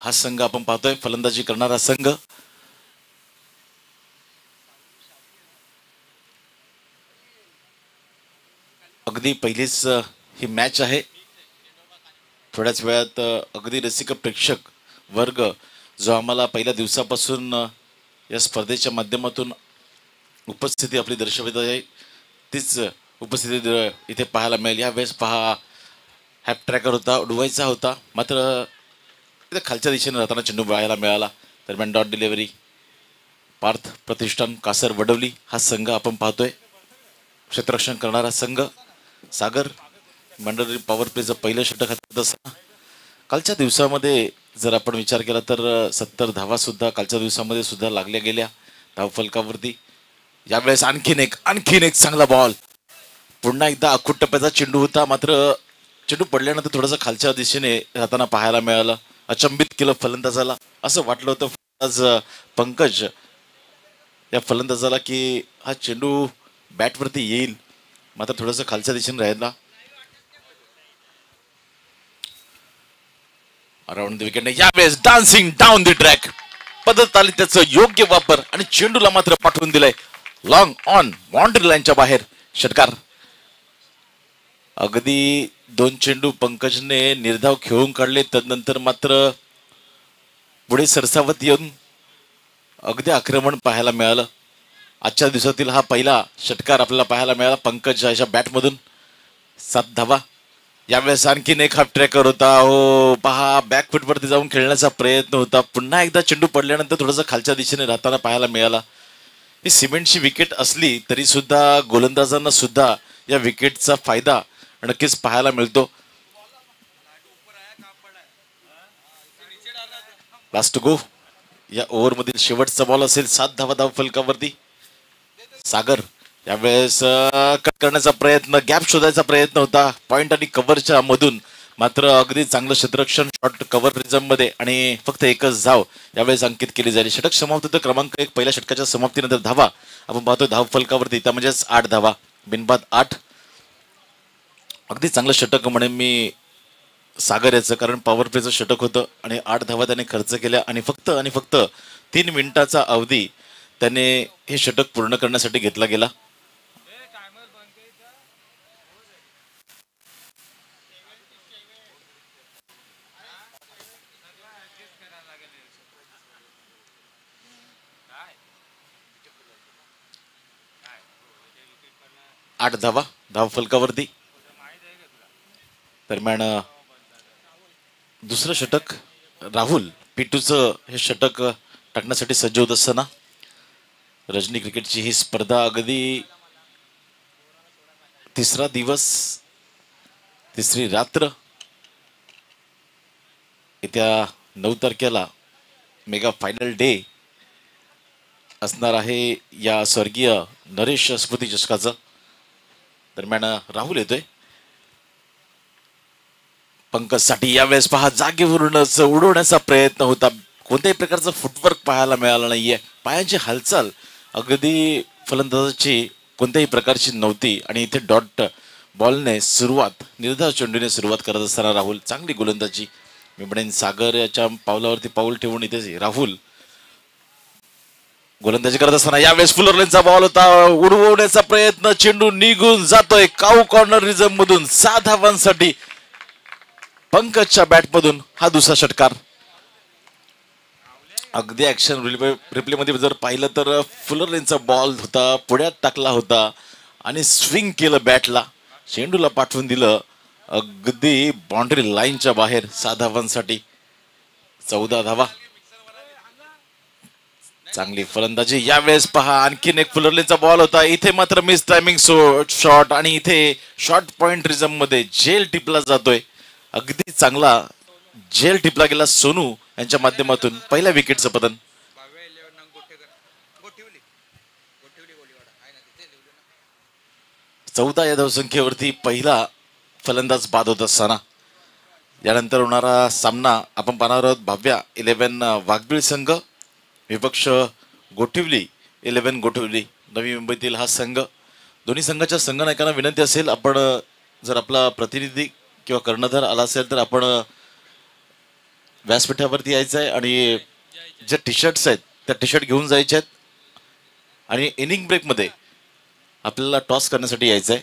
हा संघ आपण पाहतोय फलंदाजी करणारा संघ. अगदी पहिलीच ही मॅच आहे. थोड्याच वेळात अगदी रसिक प्रेक्षक वर्ग जो आम्हाला पहिल्या दिवसापासून या स्पर्धेच्या माध्यमातून उपस्थिती आपली दर्शवित आहे तीच उपस्थिती इथे पाहायला मिळेल. या वेळेस पहा हॅप ट्रॅकर होता, उडवायचा होता, मात्र इथे खालच्या दिशेने राहताना चेंडू पाहायला मिळाला. दरम्यान डॉट डिलिव्हरी. पार्थ प्रतिष्ठान कासर वडवली हा संघ आपण पाहतोय. क्षेत्ररक्षण करणारा संघ सागर मंडळी पॉवर प्लेचं पहिलं षटक हातात असताना कालच्या दिवसामध्ये जर आपण विचार केला तर 70 धावा सुद्धा कालच्या दिवसामध्ये सुद्धा लागल्या गेल्या धावफलकावरती. यावेळेस आणखीन एक चांगला बॉल. पुन्हा एकदा अखूट टप्प्याचा चेंडू होता, मात्र चेंडू पडल्यानंतर थोडासा खालच्या दिशेने राहताना पाहायला मिळालं. अचंबित केलं फलंदाजाला. असं वाटलं होतं फलंदाज पंकज या फलंदाजाला की हा चेंडू बॅटवरती येईल, मात्र थोडंसं खालच्या दिशेने राहिला. Around the wicket. यावेळेस डान्सिंग डाऊन द ट्रॅक पद्धत आली, त्याचं योग्य वापर आणि चेंडूला मात्र पाठवून दिलाय लॉंग ऑन बाउंड्री लाईनच्या बाहेर. षटकार. अगदी दोन चेंडू पंकजने निर्धाव खेळून काढले, तदनंतर मात्र पुढे सरसावत येऊन अगदी आक्रमण पाहायला मिळालं. आजच्या दिवसातील हा पहिला षटकार आपल्याला पाहायला मिळाला पंकज याच्या बॅटमधून. 7 धावा. यावेळेस आणखीन एक हाफ ट्रॅकर होता. हो पहा, बॅकफुटवरती जाऊन खेळण्याचा प्रयत्न होता. पुन्हा एकदा चेंडू पडल्यानंतर थोडंसं खालच्या दिशेने राहताना पाहायला मिळाला. ही सिमेंटची विकेट असली तरी सुद्धा गोलंदाजांना सुद्धा या विकेटचा फायदा नक्कीच पाहायला मिळतो. लास्ट गो. या ओव्हरमधील शेवटचा बॉल असेल. 7 धावा धाव फलकावरती. सागर यावेळेस कट करण्याचा प्रयत्न, गॅप शोधायचा प्रयत्न होता पॉइंट आणि कव्हरच्या मधून, मात्र अगदी चांगलं क्षेत्ररक्षण शॉट कव्हर रिझम मध्ये आणि फक्त एकच धाव यावेळेस अंकित केली जाईल. षटक समाप्त होतं. क्रमांक 1 पहिल्या षटकाच्या समाप्तीनंतर धावा आपण पाहतो धाव फलकावरती, त्या म्हणजेच 8 धावा. बिनबाद 8. अगदी चांगलं षटक म्हणेन मी सागर याचं, कारण पॉवर प्लेचं षटक होतं आणि 8 धावा त्याने खर्च केल्या आणि फक्त 3 मिनिटाचा अवधी त्याने हे षटक पूर्ण करण्यासाठी घेतला गेला. आठ धावा धाव फलकावरती. दरम्यान दुसरं षटक राहुल पिटूचं हे षटक टाकण्यासाठी सज्ज होत असताना रजनी क्रिकेटची ही स्पर्धा अगदी तिसरा दिवस, तिसरी रात्र. येत्या 9 तारखेला मेगा फायनल डे असणार आहे या स्वर्गीय नरेश स्मृती चषकाचं. दरम्यान राहुल येतोय पंकजसाठी. यावेळेस पहा, जागेवरूनच उडवण्याचा प्रयत्न होता. कोणत्याही प्रकारचं फुटवर्क पाहायला मिळालं नाहीये. पायाची हालचाल अगदी फलंदाजाची कोणत्याही प्रकारची नव्हती आणि इथे डॉट बॉलने सुरुवात, निर्धाव चेंडूने सुरुवात करत असताना राहुल चांगली गोलंदाजी. मी म्हणेन सागर याच्या पावलावरती पाऊल ठेवून इथे राहुल गोलंदाजी करत असताना यावेळेस फुलर लेनचा बॉल होता. उडवण्याचा प्रयत्न, चेंडू निघून जातोय काऊ कॉर्नर रिझम मधून. 6 धावांसाठी पंकजच्या बॅटमधून हा दुसरा षटकार. अगदी ऍक्शन रिप्ले मध्ये जर पाहिलं तर फुलर लेनचा बॉल होता, पुढ्यात टाकला होता आणि स्विंग केलं बॅटला, चेंडूला पाठवून दिलं अगदी बाउंड्री लाईनच्या बाहेर. 6 धावांसाठी 14 धावा. चांगली फलंदाजी. यावेळेस पहा, आणखीन एक फुलरलेनचा बॉल होता. इथे मात्र मिस टायमिंग शॉट आणि इथे शॉर्ट पॉइंट रिझम मध्ये जेल टिपला जातोय. अगदी चांगला जेल टिपला गेला सोनू यांच्या माध्यमातून. पहिल्या विकेटचं पतन. 14 या धावसंख्येवरती पहिला फलंदाज बाद होत असताना यानंतर होणारा सामना आपण पाहणार आहोत. भाव्या 11 वाघबीळ संघ, विपक्ष गोठिवली 11 गोठिवली, नवी मुंबईतील हा संघ. दोन्ही संघाच्या संघनायकांना विनंती असेल, आपण जर आपला प्रतिनिधी किंवा कर्णधार आला असेल तर आपण व्यासपीठावरती यायचं आहे आणि जे टी शर्ट्स आहेत त्या टी शर्ट घेऊन जायचे आहेत आणि इनिंग ब्रेकमध्ये आपल्याला टॉस करण्यासाठी यायचं आहे.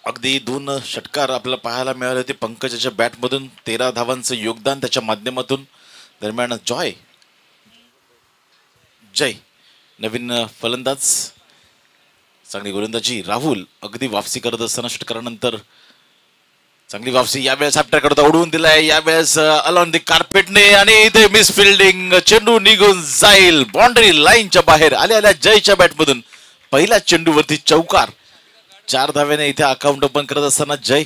अगदी दोन षटकार आपल्याला पाहायला मिळाले होते पंकजाच्या बॅटमधून. 13 धावांचं योगदान त्याच्या माध्यमातून. दरम्यान जय नवीन फलंदाज, चांगली गोलंदाजी. राहुल अगदी वापसी करत असताना षटकारानंतर चांगली वापसी. यावेळेस आपल्या करता उडवून दिलाय, यावेळेस अलॉन दी कार्पेटने, आणि इथे मिस फिल्डिंग. चेंडू निघून जाईल बाउंड्री लाईनच्या बाहेर. आल्या जयच्या बॅटमधून पहिल्या चेंडूवरती चौकार. 4 धाव्याने इथे अकाउंट ओपन करत असताना जय.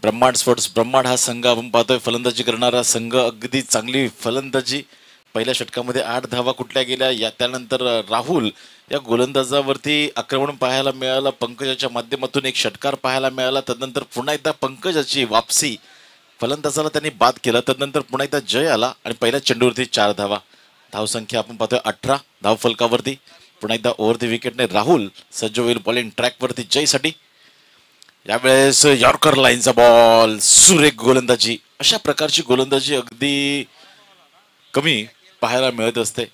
ब्रह्मांड स्पोर्ट्स ब्रह्मांड हा संघ आपण पाहतोय, फलंदाजी करणारा संघ. अगदी चांगली फलंदाजी. पहिल्या षटकामध्ये 8 धावा कुठल्या गेल्या. त्यानंतर राहुल या गोलंदाजावरती आक्रमण पाहायला मिळालं. पंकजाच्या माध्यमातून एक षटकार पाहायला मिळाला. तदनंतर पुन्हा एकदा पंकजाची वापसी, फलंदाजाला त्यांनी बाद केला. तदनंतर पुन्हा एकदा जय आला आणि पहिल्या चेंडूवरती 4 धावा. धावसंख्या आपण पाहतोय 18 धाव फलकावरती. पुन्हा एकदा ओव्हर द विकेटने राहुल सज्ज होईल बॉलिंग ट्रॅकवरती जयसाठी. यावेळेस यॉर्कर लाईनचा बॉल, सुरेख गोलंदाजी. अशा प्रकारची गोलंदाजी अगदी कमी पाहायला मिळत असते.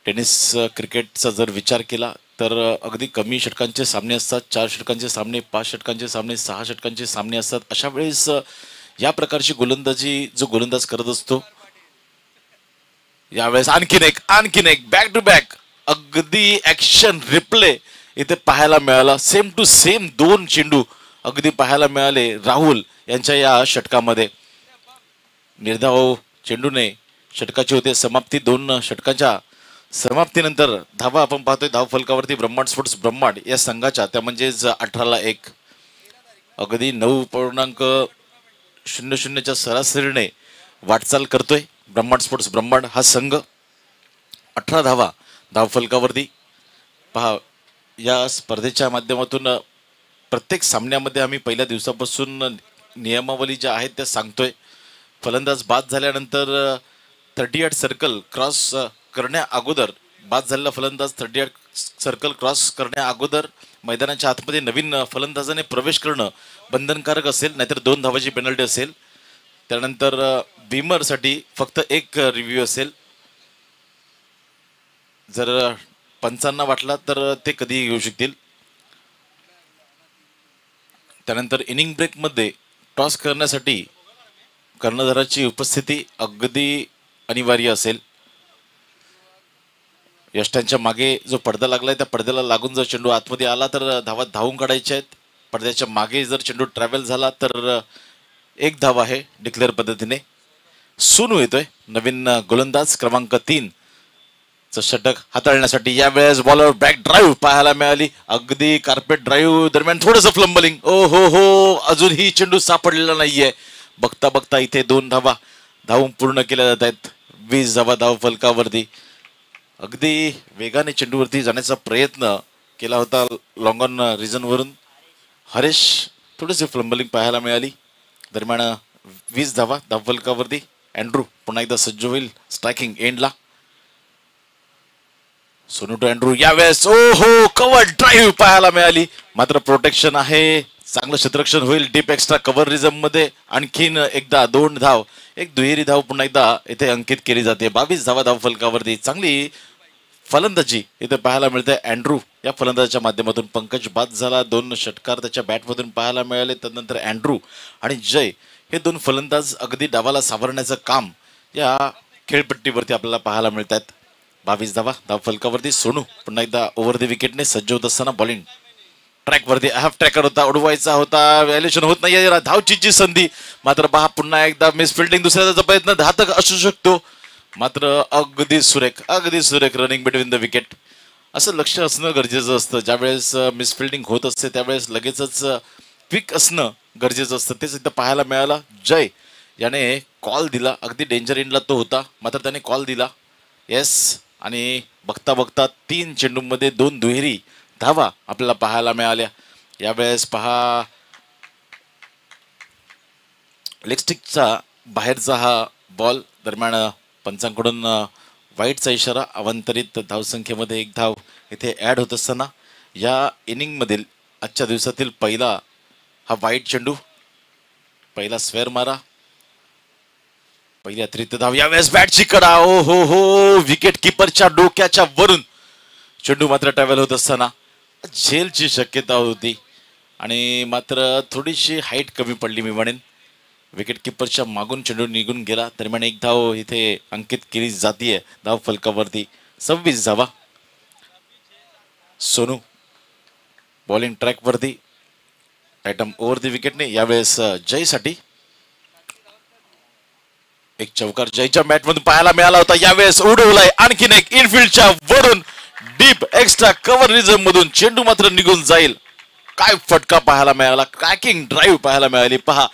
टेनिस क्रिकेटचा जर विचार केला तर अगदी कमी षटकांचे सामने असतात. 4 षटकांचे सामने, 5 षटकांचे सामने, 6 षटकांचे सामने असतात. अशा वेळेस या प्रकारची गोलंदाजी जो गोलंदाज करत असतो. यावेळेस आणखीन एक बॅक टू बॅक अगदी ऍक्शन रिप्ले इथे पाहायला मिळाला. सेम टू सेम 2 चेंडू अगदी पाहायला मिळाले राहुल यांच्या या षटकामध्ये. निर्धाव चेंडूने षटकाची होते समाप्ती. 2 षटकांच्या समाप्तीनंतर धावा आपण पाहतोय धाव फलकावरती ब्रह्मांड स्पोर्ट्स ब्रह्मांड या संघाच्या, त्या म्हणजेच 18-1. अगदी 9.00च्या सरासरीने वाटचाल करतोय ब्रह्मांड स्पोर्ट्स ब्रह्मांड हा संघ. 18 धावा धाव फलकावरती. पहा, या स्पर्धेच्या माध्यमातून प्रत्येक सामन्यामध्ये आम्ही पहिल्या दिवसापासून नियमावली ज्या आहेत त्या सांगतोय. फलंदाज बाद झाल्यानंतर 38 सर्कल क्रॉस करण्या अगोदर, बाद झालेला फलंदाज 38 सर्कल क्रॉस करण्या अगोदर मैदानाच्या आतमध्ये नवीन फलंदाजाने प्रवेश करणं बंधनकारक असेल, नाहीतर 2 धावाची पेनल्टी असेल. त्यानंतर बीमरसाठी फक्त 1 रिव्ह्यू असेल. जर पंचांना वाटला तर ते कधीही घेऊ शकतील. त्यानंतर इनिंग ब्रेकमध्ये टॉस करण्यासाठी कर्णधाराची उपस्थिती अगदी अनिवार्य असेल. यष्टांच्या मागे जो पडदा लागलाय त्या पडद्याला लागून जर चेंडू आतमध्ये आला तर धावा धावून काढायच्या आहेत. पडद्याच्या मागे जर चेंडू ट्रॅव्हल झाला तर 1 धाव आहे डिक्लेअर पद्धतीने. सोनू येतोय नवीन गोलंदाज क्रमांक 3 षटक हाताळण्यासाठी. यावेळेस बॉलर बॅक ड्राईव्ह पाहायला मिळाली. अगदी कार्पेट ड्राईव्ह दरम्यान थोडंसं फ्लंबलिंग. ओ हो, अजूनही चेंडू सापडलेला नाहीये. बघता बघता इथे 2 धावा धावून पूर्ण केल्या जात आहेत. 20 धावा धाव फलकावरती. अगदी वेगाने चेंडूवरती जाण्याचा प्रयत्न केला होता लॉंग ऑन रिजनवरून. हरेश थोडीशी फ्लंबलिंग पाहायला मिळाली. दरम्यान 20 धावा धाव फलकावरती. अँड्रू पुन्हा एकदा सज्ज होईल स्ट्रायकिंग एंडला. Sonu to Andrew. यावेळेस कव्हर ड्राईव्ह पाहायला मिळाली, मात्र प्रोटेक्शन आहे. चांगलं क्षेत्ररक्षण होईल डीप एक्स्ट्रा कव्हर रिझम मध्ये. आणखीन एकदा 2 धाव, एक दुहेरी धाव पुन्हा एकदा इथे अंकित केली जाते. 22 धावा धाव फलकावरती. चांगली फलंदाजी इथे पाहायला मिळते अँड्रू या फलंदाजाच्या माध्यमातून. पंकज बाद झाला. 2 षटकार त्याच्या बॅटमधून पाहायला मिळाले. त्यानंतर अँड्रू आणि जय हे 2 फलंदाज अगदी डावाला सावरण्याचं काम या खेळपट्टीवरती आपल्याला पाहायला मिळतात. 22 धावा धाव फलकावरती. सोनू पुन्हा एकदा ओव्हर द विकेटने सज्ज होत असताना बॉलिंग ट्रॅकवरती. हाफ ट्रॅकर होता, उडवायचा होता, व्हॅल्युएशन होत नाही. धावचीची संधी, मात्र पहा पुन्हा एकदा मिस फिल्डिंग. दुसऱ्याचा प्रयत्न घातक असू शकतो, मात्र अगदी सुरेख रनिंग बिटवीन द विकेट. असं लक्ष असणं गरजेचं असतं. ज्यावेळेस मिस फिल्डिंग होत असते त्यावेळेस लगेचच क्विक असणं गरजेचं असतं. तेच इथं पाहायला मिळालं. जय याने कॉल दिला. अगदी डेंजर एंडला तो होता, मात्र त्याने कॉल दिला. येस. आणि बघता बघता 3 चेंडूंमध्ये 2 दुहेरी धावा आपल्याला पाहायला मिळाल्या. यावेळेस पहा लेगस्टिकचा बाहेरचा हा बॉल. दरम्यान पंचांकडून वाईटचा इशारा. अवांतरित धावसंख्येमध्ये 1 धाव इथे ॲड होत असताना या इनिंगमधील आजच्या दिवसातील पहिला हा वाईट चेंडू. पहिला स्क्वेअर मारा, पहिली अतिरिक्त धाव. यावेळेस बॅटची कडा, ओ हो हो, विकेट किपरच्या डोक्याच्या वरून चेंडू मात्र ट्रॅव्हल होत असताना झेलची शक्यता होती आणि मात्र थोडीशी हाईट कमी पडली मी म्हणेन. विकेट किपरच्या मागून चेंडू निघून गेला. दरम्यान एक धाव इथे अंकित केली जातीये धाव फलकावरती. 26 धावा. सोनू बॉलिंग ट्रॅक वरती, आयटम ओव्हर दी विकेटने. यावेळेस जयसाठी एक चौकार जयच्या बॅट मधून पाहायला मिळाला होता. यावेळेस उडवलाय आणखीन एक इनफिल्डच्या वरून डीप एक्स्ट्रा कव्हर रिझम मधून चेंडू मात्र निघून जाईल. काय फटका पाहायला मिळाला, क्रॅकिंग ड्राईव्ह पाहायला मिळाली. पहा,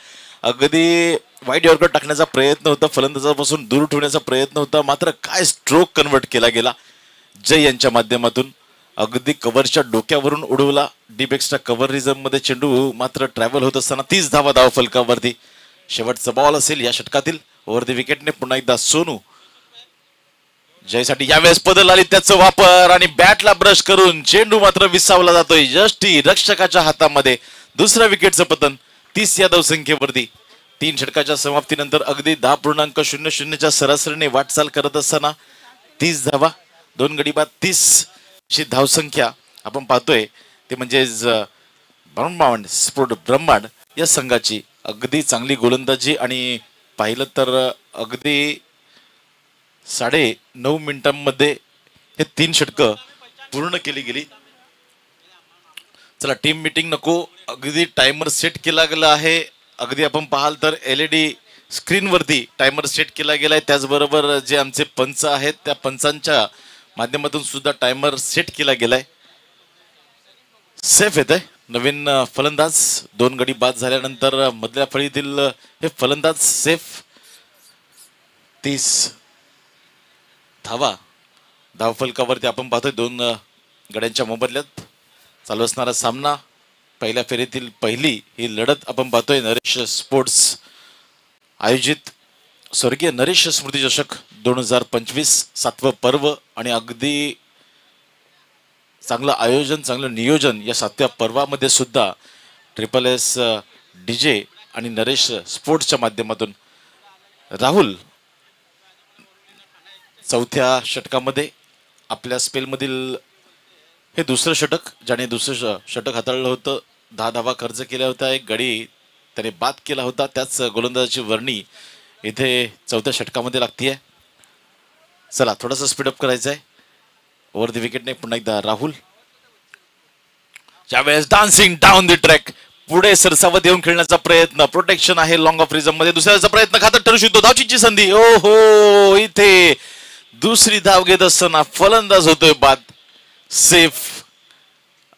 अगदी वाईट यॉर्कर टाकण्याचा प्रयत्न होता, फलंदाजापासून दूर ठेवण्याचा प्रयत्न होता, मात्र काय स्ट्रोक कन्वर्ट केला गेला जय यांच्या माध्यमातून. अगदी कव्हरच्या डोक्यावरून उडवला डीप एक्स्ट्रा कव्हर रिझम मध्ये चेंडू मात्र ट्रॅव्हल होत असताना 30 धावा धाव फलकावरती. शेवटचा बॉल असेल या षटकातील. ओव्हर दी विकेटने पुन्हा एकदा सोनू जयसाठी. यावेळेस पदल आली त्याचा वापर आणि बॅटला ब्रश करून चेंडू मात्र विसावला जातोय यष्टी रक्षकाच्या हातामध्ये. दुसऱ्या विकेटचं पतन 30 या धावसंख्येवरती. 3 षटकाच्या समाप्तीनंतर अगदी 10.00च्या सरासरीने वाटचाल करत असताना 30 धावा, 2 गडी बाद 30 ची धावसंख्या आपण पाहतोय. ते म्हणजेच ब्रह्मांड स्फोट ब्रह्मांड या संघाची अगदी चांगली गोलंदाजी आणि पाहिलं तर अगदी 9.5 मिनिटांमध्ये हे 3 षटकं पूर्ण केली गेली. चला, टीम मीटिंग नको, अगदी टायमर सेट केला गेला आहे. अगदी आपण पाहाल तर LED स्क्रीनवरती टायमर सेट केला गेलाय. त्याचबरोबर जे आमचे पंच आहेत त्या पंचांच्या माध्यमातून सुद्धा टायमर सेट केला गेलाय. सेफ येत आहे नवीन फलंदाज. 2 गडी बाद झाल्यानंतर मधल्या फळीतील हे फलंदाज सेफ. 30 धावा धावफलकावरती आपण पाहतोय. 2 गड्यांच्या मोबदल्यात चालू असणारा सामना. पहिल्या फेरीतील पहिली ही लढत आपण पाहतोय नरेश स्पोर्ट्स आयोजित स्वर्गीय नरेश स्मृती चषक 2025 7वं पर्व. आणि अगदी चांगलं आयोजन, चांगलं नियोजन या 7व्या पर्वामध्ये सुद्धा SSS DJ आणि नरेश स्पोर्ट्सच्या माध्यमातून. राहुल 4थ्या षटकामध्ये आपल्या स्पेलमधील हे दुसरं षटक, ज्याने दुसरं षटक हाताळलं होतं. 10 धावा खर्च केल्या होत्या, एक गडी त्याने बाद केला होता. त्याच गोलंदाजाची वर्णी इथे 4थ्या षटकामध्ये लागतीये. चला, थोडासा स्पीडअप करायचं आहे. ओव्हर द विकेटने पुन्हा एकदा राहुल. ज्यावेळेस डान्सिंग डाऊन द ट्रॅक, पुढे सरसावत येऊन खेळण्याचा प्रयत्न. प्रोटेक्शन आहे लॉंग ऑफ रिझम मध्ये. दुसऱ्याचा प्रयत्न खातर ठरू शकतो. धावचीची संधी. ओ हो, इथे दुसरी धाव घेत असताना फलंदाज होतोय बाद. सेफ.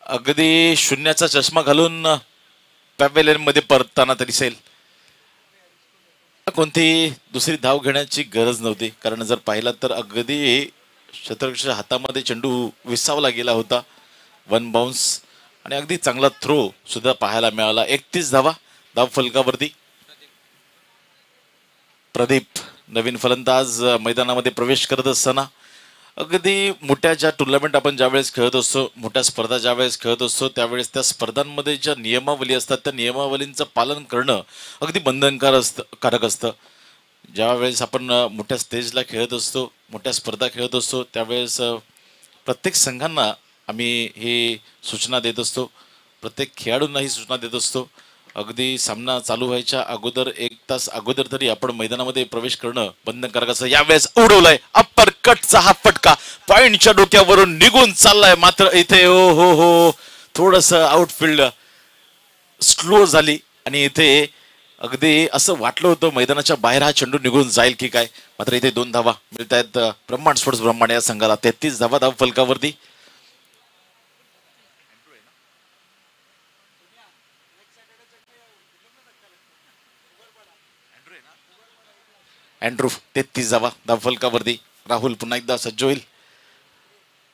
अगदी शून्याचा चष्मा घालून पॅव्हेलियन मध्ये परतताना तरी दिसेल. कोणती दुसरी धाव घेण्याची गरज नव्हती, कारण जर पाहिला तर अगदी शतरक्षच्या हातामध्ये चेंडू विसावला गेला होता. 1 बाउन्स आणि अगदी चांगला थ्रो सुद्धा पाहायला मिळाला. 31 धावा धाव फलकावरती. प्रदीप नवीन फलंदाज मैदानामध्ये प्रवेश करत असताना अगदी मोठ्या ज्या टुर्नामेंट आपण ज्यावेळेस खेळत असतो, मोठ्या स्पर्धा ज्यावेळेस खेळत असतो, त्यावेळेस त्या स्पर्धांमध्ये ज्या नियमावली असतात त्या नियमावलींचं पालन करणं अगदी बंधनकारक असतं. ज्यावेळेस आपण मोठ्या स्टेजला खेळत असतो, मोठ्या स्पर्धा खेळत असतो, त्यावेळेस प्रत्येक संघांना आम्ही ही सूचना देत असतो, प्रत्येक खेळाडूंना ही सूचना देत असतो. अगदी सामना चालू व्हायच्या अगोदर 1 तास अगोदर तरी आपण मैदानामध्ये प्रवेश करणं बंधनकारक असं. यावेळेस उडवलाय अप्पर कटचा हा फटका पॉइंटच्या डोक्यावरून निघून चाललाय. मात्र इथे ओ हो हो, थोडस आउटफील्ड स्लो झाली आणि इथे अगदी असं वाटलं होतं मैदानाच्या बाहेर हा चेंडू निघून जाईल की काय. मात्र इथे 2 धावा मिळत आहेत ब्रह्मांड स्पोर्ट्स ब्रह्मांड या संघाला. 33 धावा धाव फलकावरती. अँड्रू 33 धावा धाव फलकावरती. राहुल पुन्हा एकदा सज्ज होईल.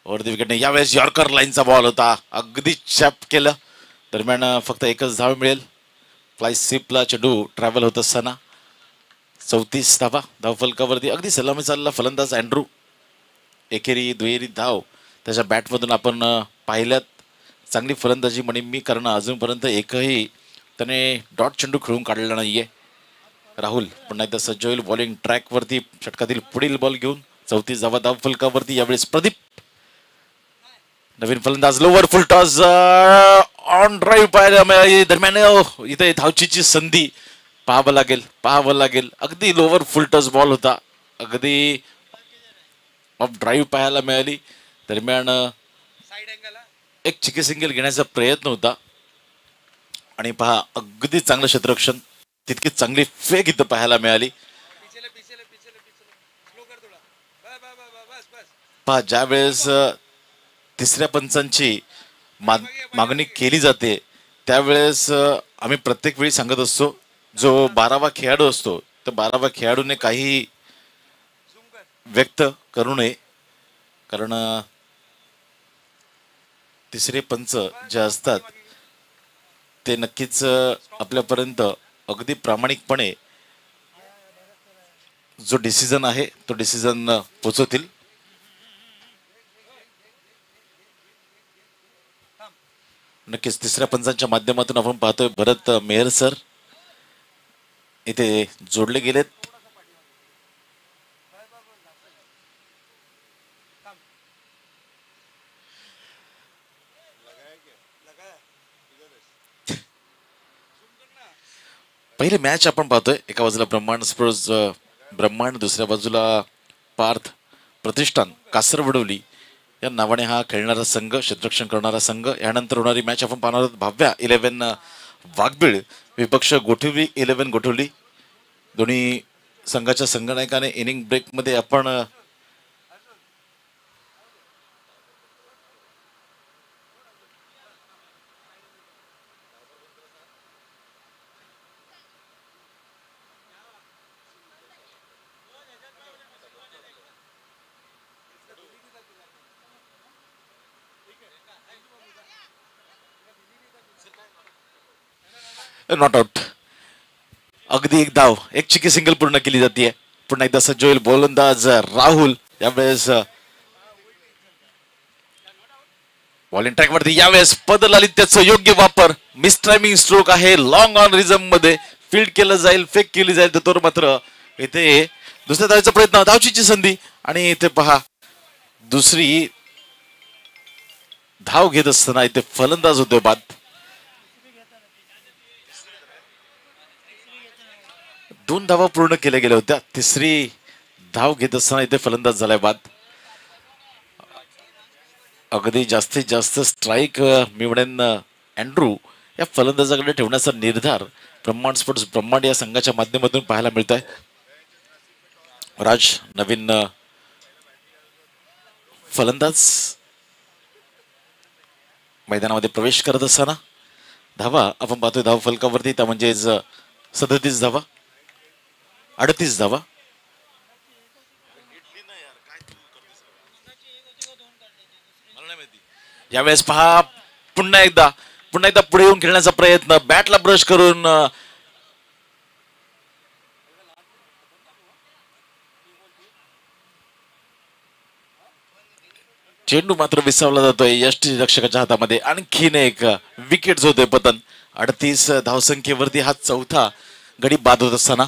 ओव्हर द विकेटने. यावेळेस यॉर्कर लाईनचा बॉल होता, अगदी चॅप केलं. दरम्यान फक्त 1च धाव मिळेल. फ्लाय स्लिपला चेंडू ट्रॅव्हल होत असताना 34 धावा धाव फलकावरती. अगदी सलामी चालला फलंदाज अँड्रू. एकेरी दुहेरी धाव त्याच्या बॅटमधून आपण पाहिल्यात. चांगली फलंदाजी म्हणेन मी, कारण अजूनपर्यंत एकही त्याने डॉट चेंडू खेळून काढलेला नाहीये. राहुल पुन्हा एकदा सज्ज होईल बॉलिंग ट्रॅक वरती षटकातील पुढील बॉल घेऊन 34 धावा धाव फलकावरती. यावेळेस प्रदीप नवीन फलंदाज lower full toss on drive पाहायला मिळाली. दरम्यान इथे धावचीची संधी पाहावं लागेल. अगदी लोवर फुल टॉस बॉल होता. अगदी ऑफ ड्राईव्ह पाहायला मिळाली. दरम्यान एक चिकी सिंगल घेण्याचा प्रयत्न होता आणि पहा अगदी चांगलं क्षेत्ररक्षण तितकी चांगली फेक इथं पाहायला मिळाली. पहा ज्या वेळेस तिसऱ्या पंचांची मागणी केली जाते त्यावेळेस आम्ही प्रत्येक वेळी सांगत असतो जो 12वा खेळाडू असतो तर 12व्या खेळाडूने काही व्यक्त करू नये कारण तिसरे पंच जे असतात ते नक्कीच आपल्यापर्यंत अगदी प्रामाणिकपणे जो डिसिजन आहे तो डिसिजन पोचवतील. नक्कीच तिसऱ्या पंचांच्या माध्यमातून आपण पाहतोय भरत मेहर सर इथे जोडले गेलेत. पहिले मॅच आपण पाहतोय एका बाजूला ब्रह्मांड स्पोर्ट्स ब्रह्मांड दुसऱ्या बाजूला पार्थ प्रतिष्ठान कासरवडवली या नावाने हा खेळणारा संघ क्षेत्ररक्षण करणारा संघ. यानंतर होणारी मॅच आपण पाहणार आहोत भाव्या 11 वाघबीळ विपक्ष गोठवली 11 गोठवली. दोन्ही संघाच्या संघनायकाने इनिंग ब्रेक मध्ये आपण नॉट आउट. अगदी एक धाव एक चिकी सिंगल पूर्ण केली जाते. पुन्हा एकदा सज्ज होईल गोलंदाज राहुल. यावेळेस बॉलिंग ट्रॅक वरती यावेळेस पदल आली त्याचं योग्य वापर. मिस टायमिंग स्ट्रोक आहे लॉंग ऑन रिझम मध्ये फील्ड केलं जाईल फेक केली जाईल तर मात्र इथे दुसऱ्या धावेचा प्रयत्न धावचीची संधी आणि इथे पहा दुसरी धाव घेत असताना इथे फलंदाज होते बाद. दोन धावा पूर्ण केल्या गेल्या होत्या. तिसरी धाव घेत असताना इथे फलंदाज झालाय बाद. अगदी जास्तीत जास्त स्ट्राईक मी म्हणेन अँड्रू या फलंदाजाकडे ठेवण्याचा निर्धार ब्रह्मांड स्पोर्ट्स ब्रह्मांड या संघाच्या माध्यमातून पाहायला मिळत आहे. राज नवीन फलंदाज मैदानामध्ये प्रवेश करत असताना धावा आपण पाहतोय धाव फलकावरती त्या म्हणजे 37 धावा 38 धावा. यावेळेस पहा पुन्हा एकदा पुढे येऊन खेळण्याचा प्रयत्न बॅटला ब्रश करून चेंडू मात्र विसावला जातोय यष्टी रक्षकाच्या हातामध्ये. आणखीन एक विकेट होतोय पतन. 38 धावसंख्येवरती हा चौथा गडी बाद होत असताना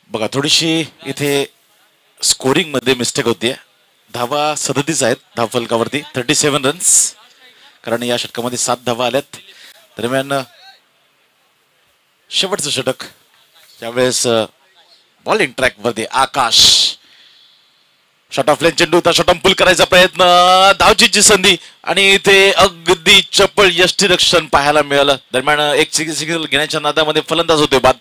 बघा थोडीशी इथे स्कोरिंग मध्ये मिस्टेक होतीये. धावा 37 आहेत धाव फलकावरती 37 रन्स कारण या षटकामध्ये 7 धावा आल्यात. दरम्यान शेवटचं षटक त्यावेळेस बॉलिंग ट्रॅक वरती आकाश शॉट ऑफ लेन चेंडू होता, शॉट पुल करायचा प्रयत्न, धावचीची संधी आणि इथे अगदी चपळ यष्टीरक्षण पाहायला मिळालं. दरम्यान एक सिग्नल घेण्याच्या नादामध्ये फलंदाज होते बाद.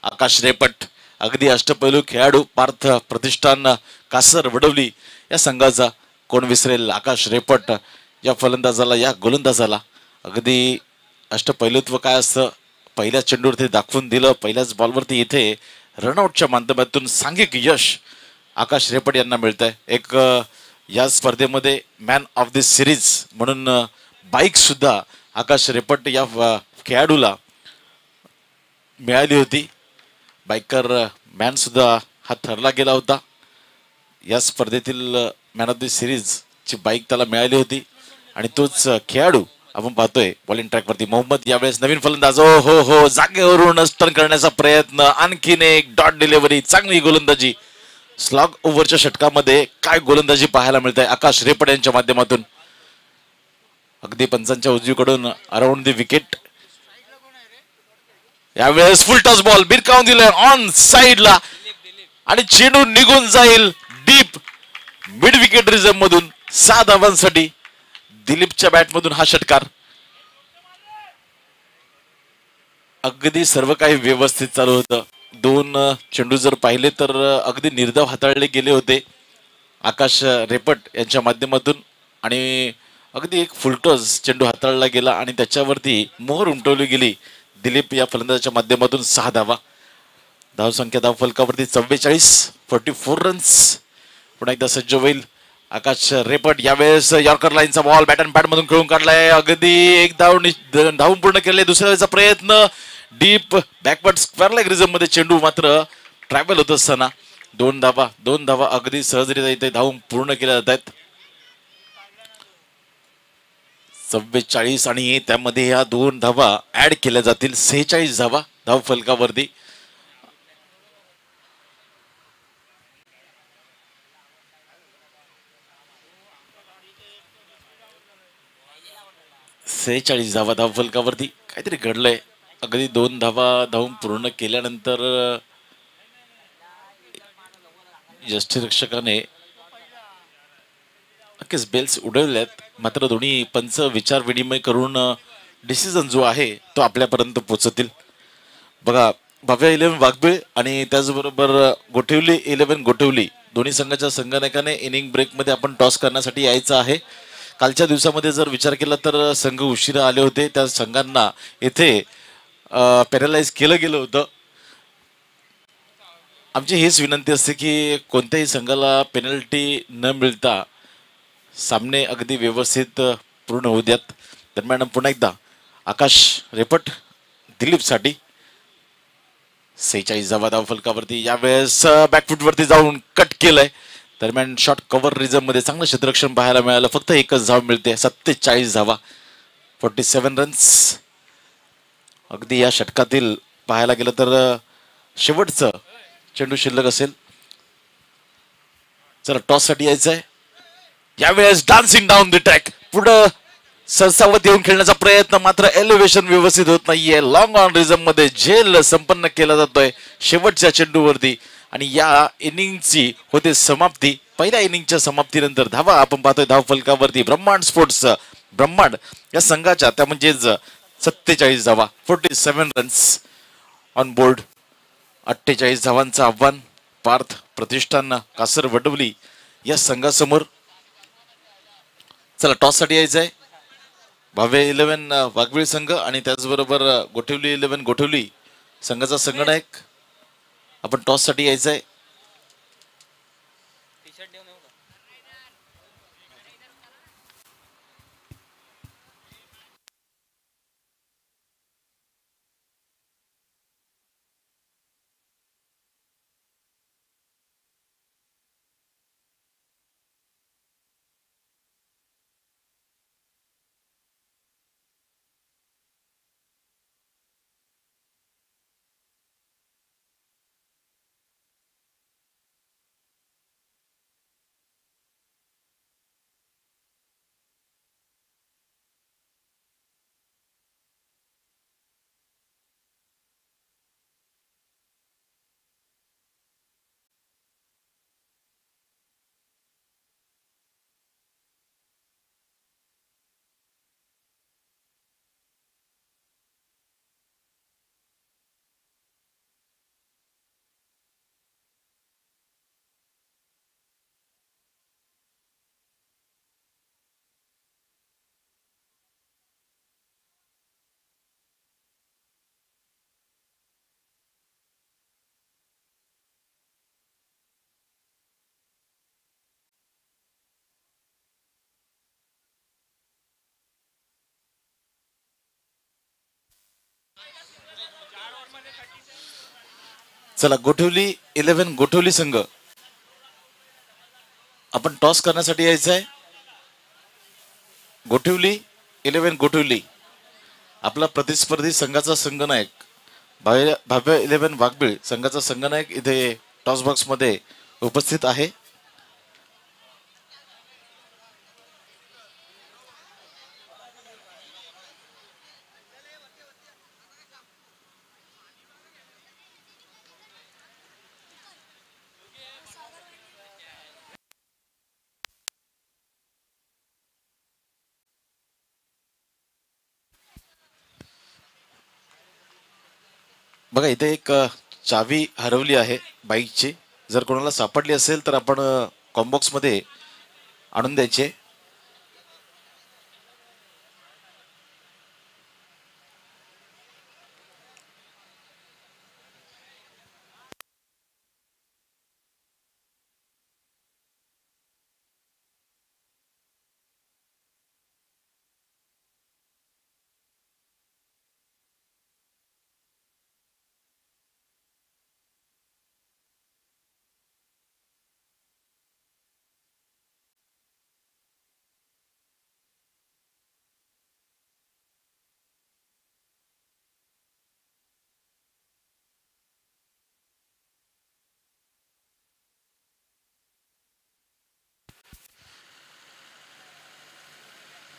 आकाश रेपट अगदी अष्टपैलू खेळाडू पार्थ प्रतिष्ठान कासर वडवली या संघाचा कोण विसरेल. आकाश रेपट या फलंदाजाला, या गोलंदाजाला अगदी अष्टपैलुत्व काय असतं पहिल्याच चेंडूवरती दाखवून दिलं. पहिल्याच बॉलवरती इथे रनआउटच्या माध्यमातून सांघिक यश आकाश रेपट यांना मिळत आहे. एक या स्पर्धेमध्ये मॅन ऑफ द सिरीज म्हणून बाईक सुद्धा आकाश रेपट या खेळाडूला मिळाली होती. बायकर मॅन सुद्धा हा ठरला गेला होता. या स्पर्धेतील मॅन ऑफ द सिरीज ची बाईक त्याला मिळाली होती आणि तोच खेळाडू आपण पाहतोय बॉलिंग ट्रॅकवरती. मोहम्मद यावेळेस नवीन फलंदाज, हो जागेवरून टर्न करण्याचा प्रयत्न, आणखीन एक डॉट डिलिव्हरी, चांगली गोलंदाजी. स्लॉग ओव्हरच्या षटकामध्ये काय गोलंदाजी पाहायला मिळते आकाश रेपट यांच्या माध्यमातून. अगदी पंचांच्या उजवीकडून अराउंड द विकेट. यावेळेस फुल टॉस बॉल बिरकावून दिले ऑन साइडला आणि चेंडू निघून जाईल डीप मिड विकेट रिझर्व मधून. 6 धावांसाठी दिलीपच्या बॅट मधून हा षटकार. अगदी सर्व काही व्यवस्थित चालू होतं. 2 चेंडू जर पाहिले तर अगदी निर्धाव हाताळले गेले होते आकाश रेपट यांच्या माध्यमातून आणि अगदी एक फुलटॉस चेंडू हाताळला गेला आणि त्याच्यावरती मोहर उमटवली गेली दिलीप या फलंदाजाच्या माध्यमातून. 6 धावा. धावसंख्या धाव फलकावरती 44, 44 रन्स. पुन्हा एकदा सज्ज होईल आकाश रेपट. यावेळेस यॉर्कर लाईनचा बॉल बॅट अँड पॅड मधून खेळून काढलाय. अगदी एक धावून पूर्ण केले. दुसऱ्या वेळेचा प्रयत्न डीप बॅकवर्ड स्क्वेअर लेग रिझम मध्ये चेंडू मात्र ट्रॅव्हल होत असताना 2 धावा अगदी सहजरित्या इथे धावून पूर्ण केल्या जात आहेत. 44 आणि त्यामध्ये या 2 धावा ऍड केल्या जातील. 46 धावा धाव फलकावरती. धावा धाव फलकावरती. काहीतरी घडलंय. अगदी 2 धावा धावून पूर्ण केल्यानंतर यष्टीरक्षकाने नक्कीच बेल्स उडवल्यात. मात्र दोन्ही पंच विचार विनिमय करून डिसिजन जो आहे तो आपल्यापर्यंत पोहोचतील. बघा भव्या 11 वाघबीळ आणि त्याचबरोबर गोठिवली 11 गोठिवली दोन्ही संघाच्या संघनायकाने इनिंग ब्रेक मध्ये आपण टॉस करण्यासाठी यायचं आहे. कालच्या दिवसामध्ये जर विचार केला तर संघ उशिरा आले होते. त्या संघांना येथे पॅरलाइज केलं गेलं होतं. आमची हीच विनंती असते की कोणत्याही संघाला पेनल्टी न मिळता सामने अगदी व्यवस्थित पूर्ण होऊ द्यात. दरम्यान पुन्हा एकदा आकाश रेपट दिलीपसाठी 46 धावा धाव फलकावरती. यावेळेस बॅकफूट वरती जाऊन कट केलंय. दरम्यान शॉर्ट कव्हर रिझम मध्ये चांगलं क्षेत्ररक्षण पाहायला मिळालं. फक्त एकच धाव मिळते. 47 धावा 47 रन्स. अगदी या षटकातील पाहायला गेलं तर शेवटचं चेंडू शिल्लक असेल. चला टॉस साठी यायचं आहे. यावेळेस डान्सिंग डाऊन द ट्रॅक पुढं सरसावत येऊन खेळण्याचा प्रयत्न, मात्र एलिव्हेशन व्यवस्थित होत नाहीये. लॉंग ऑन रिझम मध्ये झेल संपन्न केला जातोय शेवटच्या चेंडूवरती आणि या इनिंगची होते समाप्ती. पहिल्या इनिंगच्या समाप्तीनंतर धावा आपण पाहतोय धाव फलकावरती. ब्रह्मांड स्पोर्ट्स ब्रह्मांड या संघाच्या त्या म्हणजेच 47 धावा 47 रन्स ऑन बोर्ड. 48 धावांचं आव्हान पार्थ प्रतिष्ठान कासर वडवली या संघासमोर. चला टॉस साठी यायचं आहे. भव्य 11 वाघबीळ संघ आणि त्याचबरोबर गोठिवली 11 गोठिवली संघाचा संघनायक आपण टॉस साठी यायचं आहे. चला गोठवली 11 गोठवली संघ आपण टॉस करण्यासाठी यायचं आहे. गोठवली 11 गोठवली आपला प्रतिस्पर्धी संघाचा संघनायक भाव्य 11 वाघबीळ संघाचा संघनायक इथे टॉस बॉक्स मध्ये उपस्थित आहे. बघा इथे एक चावी हरवली आहे बाईकची. जर कोणाला सापडली असेल तर आपण कॉम्बॉक्स मध्ये आणून द्यायचे.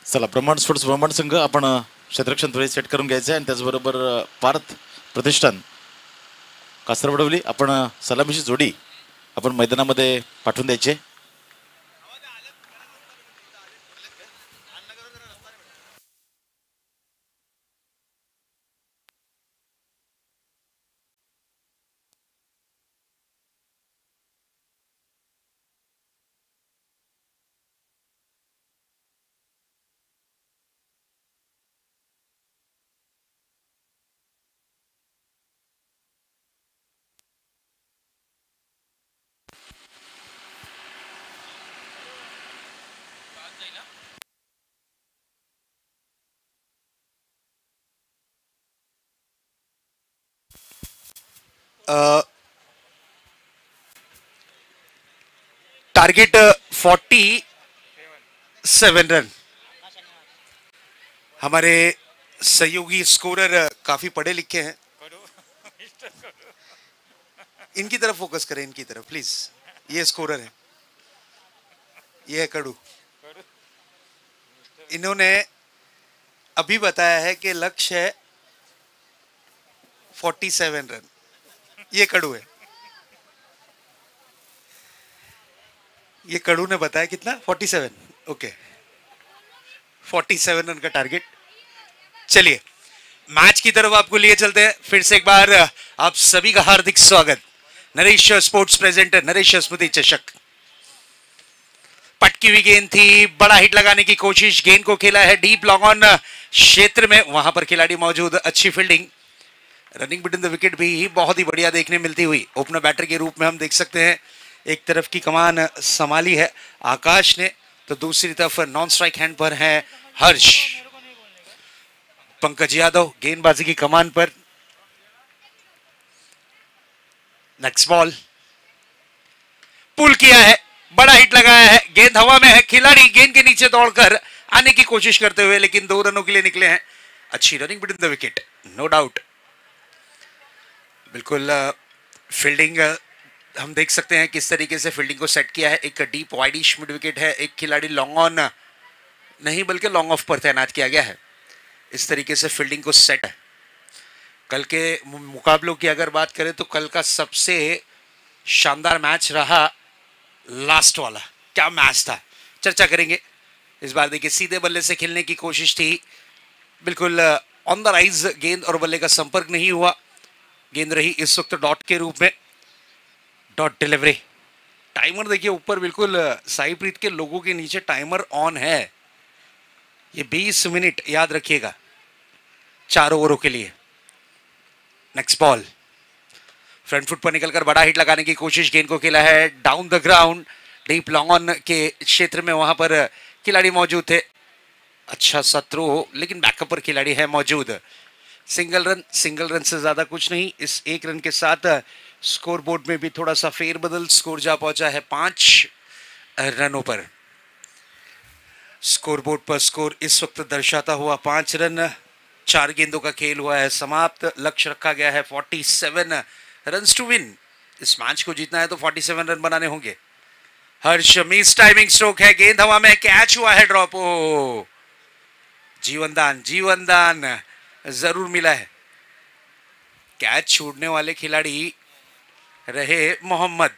चला ब्रह्मांड स्पोर्ट्स ब्रह्मांड संघ आपण क्षेत्ररक्षण थोडी सेट करून घ्यायचं आहे आणि त्याचबरोबर पार्थ प्रतिष्ठान कासरवडवली आपण सलामीची जोडी आपण मैदानामध्ये पाठवून द्यायचे. Target 47 run. हमारे सहयोगी स्कोरर काफी पढ़े लिखे हैं. इनकी तरफ फोकस करें, इनकी तरफ प्लीज. ये स्कोरर है, ये है कड़ू. इन्होंने अभी बताया है कि लक्ष्य है 47 रन. ये कड़ू है. ये कड़ू ने बताया कितना? 47. ओके, 47 रन का टारगेट. चलिए मैच की तरफ आपको लिए चलते हैं. फिर से एक बार आप सभी का हार्दिक स्वागत. नरेश स्पोर्ट्स प्रेजेंट नरेश स्मृति चषक. पटकी हुई गेंद थी, बड़ा हिट लगाने की कोशिश. गेंद को खेला है डीप लॉन्ग ऑन क्षेत्र में, वहां पर खिलाड़ी मौजूद. अच्छी fielding, running between the wicket भी बहुत ही बढ़िया देखने मिलती हुई. ओपनर बैटर के रूप में हम देख सकते हैं एक तरफ की कमान संभाली है आकाश ने, तो दूसरी तरफ नॉन स्ट्राइक हैंड पर है हर्ष. पंकज यादव गेंदबाजी की कमान पर. नेक्स्ट बॉल पुल किया है, बड़ा हिट लगाया है. गेंद हवा में है, खिलाड़ी गेंद के नीचे दौड़कर आने की कोशिश करते हुए, लेकिन 2 रनों के लिए निकले हैं. अच्छी running between the wicket, no doubt. बिल्कुल फील्डिंग हम देख सकते हैं किस तरीके से फील्डिंग को सेट किया है. एक डीप वाइडिश मिड विकेट है, एक खिलाड़ी लॉन्ग ऑन नहीं बल्कि लॉन्ग ऑफ पर तैनात किया गया है. इस तरीके से फील्डिंग को सेट है. कल के मुकाबलों की अगर बात करें तो कल का सबसे शानदार मैच रहा लास्ट वाला. क्या मैच था, चर्चा करेंगे. इस बार देखिए सीधे बल्ले से खेलने की कोशिश थी, बिल्कुल ऑन द राइज गेंद और बल्ले का संपर्क नहीं हुआ. गेंद रही इस वक्त डॉट के रूप में. Dot delivery. टाइमर देखिए ऊपर बिल्कुल साईप्रीत के लोगों के नीचे टाइमर ऑन है. ये 20 मिनट याद रखिएगा 4 ओवरों के लिए. नेक्स्ट बॉल फ्रंट फुट पर निकलकर बड़ा हिट लगाने की कोशिश. गेंद को खेला है down the ground, deep long on के क्षेत्र में, वहां पर खिलाड़ी मौजूद थे. अच्छा सा थ्रो, लेकिन बैकअप पर खिलाड़ी है मौजूद. सिंगल रन से ज्यादा कुछ नहीं। इस एक रन के साथ स्कोर बोर्ड में भी थोड़ा सा फेरबदल, स्कोर जा पहुंचा है 5 रनों पर। स्कोर बोर्ड पर स्कोर इस वक्त दर्शाता हुआ 5 रन। 4 गेंदों का खेल हुआ है समाप्त। लक्ष्य रखा गया है 47 रन्स टू विन। इस मैच को जीतना है तो 47 रन बनाने होंगे। हर्ष मिस टाइमिंग स्ट्रोक है, गेंद हवा में, कैच हुआ है, ड्रॉप। ओ जीवन दान जरूर मिला है। कैच छोड़ने वाले खिलाड़ी रहे मोहम्मद।